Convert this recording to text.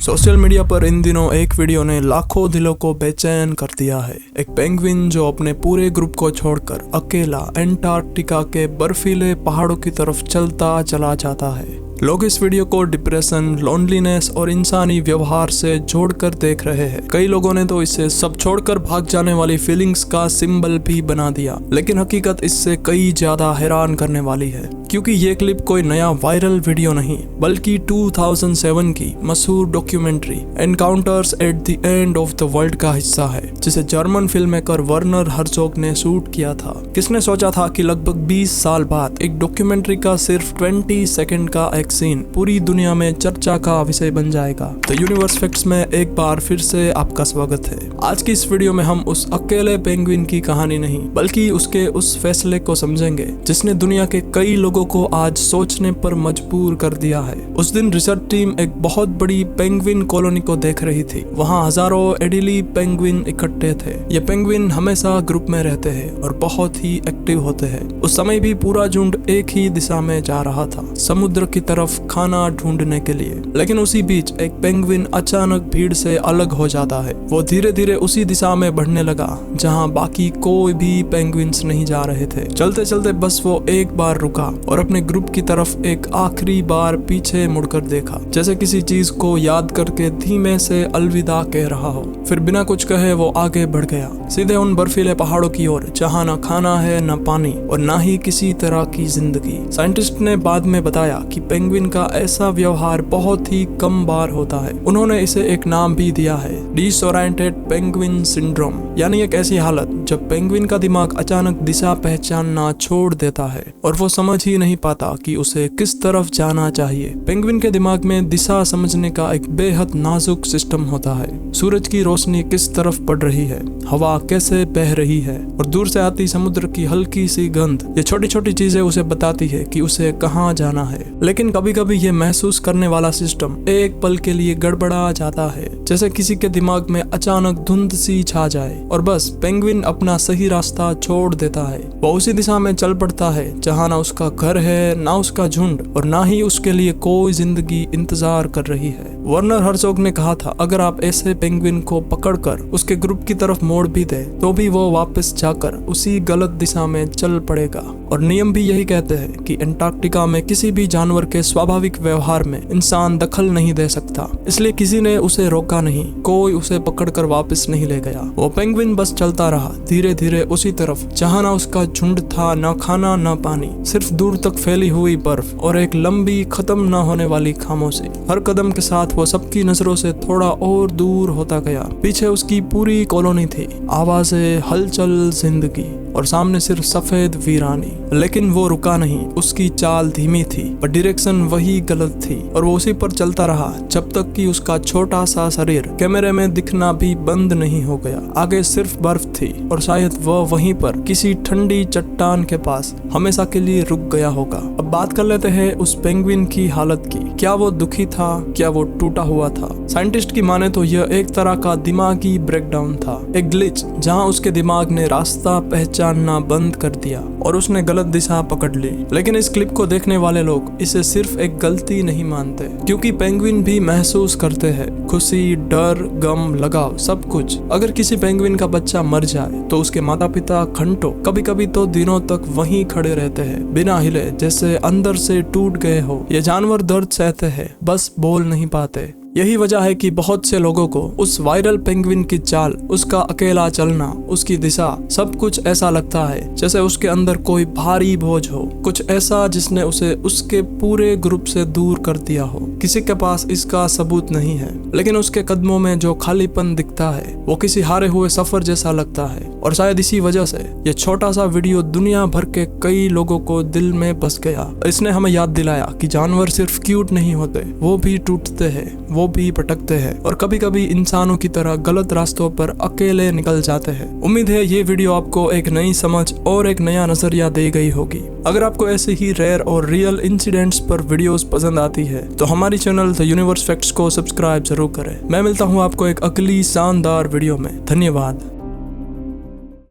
Social media पर इन दिनों एक वीडियो ने लाखों दिलों को बेचैन कर दिया है। एक पेंगुइन जो अपने पूरे ग्रुप को छोड़कर अकेला एंटार्क्टिका के बर्फीले पहाड़ों की तरफ चलता चला जाता है। लोग इस वीडियो को डिप्रेशन, लोनलीनेस और इंसानी व्यवहार से जोड़कर देख रहे हैं। कई लोगों ने तो इसे सब छोड़कर भाग जाने वाली फीलिंग्स का सिंबल भी बना दिया, लेकिन हकीकत इससे कई ज्यादा हैरान करने वाली है, क्योंकि ये क्लिप कोई नया वायरल वीडियो नहीं बल्कि 2007 की मशहूर documentary encounters at the end of the world का हिस्सा है, जिसे German film maker Werner Herzog ने शूट किया था। किसने सोचा था कि लगभग 20 साल बाद एक डॉक्यूमेंट्री का सिर्फ 20 सेकंड का एक सीन पूरी दुनिया में चर्चा का विषय बन जाएगा। तो यूनिवर्स फैक्ट्स में एक बार फिर से आपका स्वागत है। आज की इस वीडियो में हम उस अकेले पेंगुइन की कहानी नहीं बल्कि उसके उस फैसले को समझेंगे जिसने दुनिया के कई लोगों को आज सोचने पर मजबूर कर दिया है। उस दिन रिसर्च टीम एक बहुत बड़ी पेंगुइन कॉलोनी को देख रही थी। वहाँ हजारों एडिली पेंगुइन इकट्ठे थे। ये पेंगुइन हमेशा ग्रुप में रहते हैं और बहुत ही एक्टिव होते हैं। उस समय भी पूरा झुंड एक ही दिशा में जा रहा था, समुद्र की तरफ खाना ढूंढने के लिए। लेकिन उसी बीच एक पेंगुइन अचानक भीड़ से अलग हो जाता है। वो धीरे धीरे उसी दिशा में बढ़ने लगा जहाँ बाकी कोई भी पेंगुइन्स नहीं जा रहे थे। चलते चलते बस वो एक बार रुका और अपने ग्रुप की तरफ एक आखिरी बार पीछे मुड़कर देखा, जैसे किसी चीज को याद करके धीमे से अलविदा कह रहा हो। फिर बिना कुछ कहे वो आगे बढ़ गया, सीधे उन बर्फीले पहाड़ों की ओर जहाँ न खाना है, न पानी और न ही किसी तरह की जिंदगी। साइंटिस्ट ने बाद में बताया कि पेंगुइन का ऐसा व्यवहार बहुत ही कम बार होता है। उन्होंने इसे एक नाम भी दिया है, डिसोरिएंटेड पेंगुइन सिंड्रोम, यानी एक ऐसी हालत जब पेंगुइन का दिमाग अचानक दिशा पहचानना छोड़ देता है और वो समझ ही नहीं पाता कि उसे किस तरफ जाना चाहिए। पेंगुइन के दिमाग में दिशा समझने का एक बेहद नाजुक सिस्टम होता है। सूरज की रोशनी किस तरफ पड़ रही है, हवा कैसे बह रही है और दूर से आती समुद्र की हल्की सी गंध, ये छोटी छोटी चीजें उसे बताती है कि उसे कहाँ जाना है। लेकिन कभी कभी ये महसूस करने वाला सिस्टम एक पल के लिए गड़बड़ा जाता है, जैसे किसी के दिमाग में अचानक धुंध सी छा जाए और बस पेंगुइन अपना सही रास्ता छोड़ देता है। वो उसी दिशा में चल पड़ता है जहाँ ना उसका घर है, ना उसका झुंड और ना ही उसके लिए कोई जिंदगी इंतजार कर रही है। वर्नर हर्जोग ने कहा था, अगर आप ऐसे पेंगुइन को पकड़कर उसके ग्रुप की तरफ मोड़ भी दे तो भी वो वापस जाकर उसी गलत दिशा में चल पड़ेगा। और नियम भी यही कहते हैं कि अंटार्कटिका में किसी भी जानवर के स्वाभाविक व्यवहार में इंसान दखल नहीं दे सकता, इसलिए किसी ने उसे रोका नहीं, कोई उसे पकड़कर वापस नहीं ले गया। वो पेंगुइन बस चलता रहा धीरे धीरे उसी तरफ जहाँ ना उसका झुंड था, ना खाना ना पानी, सिर्फ दूर तक फैली हुई बर्फ और एक लंबी खत्म न होने वाली खामोशी। हर कदम के साथ वो सबकी नजरों से थोड़ा और दूर होता गया। पीछे उसकी पूरी कॉलोनी थी, आवाजें, हलचल, जिंदगी और सामने सिर्फ सफेद वीरानी। लेकिन वो रुका नहीं, उसकी चाल धीमी थी पर डायरेक्शन वही गलत थी और वो उसी पर चलता रहा जब तक कि उसका छोटा सा शरीर कैमरे में दिखना भी बंद नहीं हो गया। आगे सिर्फ बर्फ थी और शायद वह वहीं पर किसी ठंडी चट्टान के पास हमेशा के लिए रुक गया होगा। अब बात कर लेते हैं उस पेंगुइन की हालत की। क्या वो दुखी था? क्या वो टूटा हुआ था? साइंटिस्ट की माने तो यह एक तरह का दिमागी ब्रेकडाउन था, एक ग्लिच जहाँ उसके दिमाग ने रास्ता पहचानना बंद कर दिया और उसने गलत दिशा पकड़ ली। लेकिन इस क्लिप को देखने वाले लोग इसे सिर्फ एक गलती नहीं मानते, क्योंकि पेंगुइन भी महसूस करते हैं खुशी, डर, गम, लगाव, सब कुछ। अगर किसी पेंगुइन का बच्चा मर जाए तो उसके माता पिता घंटों, कभी कभी तो दिनों तक वहीं खड़े रहते हैं बिना हिले, जैसे अंदर से टूट गए हो। ये जानवर दर्द सहते हैं, बस बोल नहीं पाते। यही वजह है कि बहुत से लोगों को उस वायरल पेंगुइन की चाल, उसका अकेला चलना, उसकी दिशा, सब कुछ ऐसा लगता है जैसे उसके अंदर कोई भारी बोझ हो, कुछ ऐसा जिसने उसे उसके पूरे ग्रुप से दूर कर दिया हो। किसी के पास इसका सबूत नहीं है, लेकिन उसके कदमों में जो खालीपन दिखता है वो किसी हारे हुए सफर जैसा लगता है। और शायद इसी वजह से ये छोटा सा वीडियो दुनिया भर के कई लोगों को दिल में बस गया। इसने हमें याद दिलाया कि जानवर सिर्फ क्यूट नहीं होते, वो भी टूटते हैं, वो भी भटकते हैं और कभी कभी इंसानों की तरह गलत रास्तों पर अकेले निकल जाते हैं। उम्मीद है ये वीडियो आपको एक नई समझ और एक नया नजरिया दे गई होगी। अगर आपको ऐसे ही रेयर और रियल इंसिडेंट्स पर वीडियोस पसंद आती है तो हमारी चैनल द यूनिवर्स फैक्ट्स को सब्सक्राइब जरूर करें। मैं मिलता हूँ आपको एक अगली शानदार वीडियो में। धन्यवाद।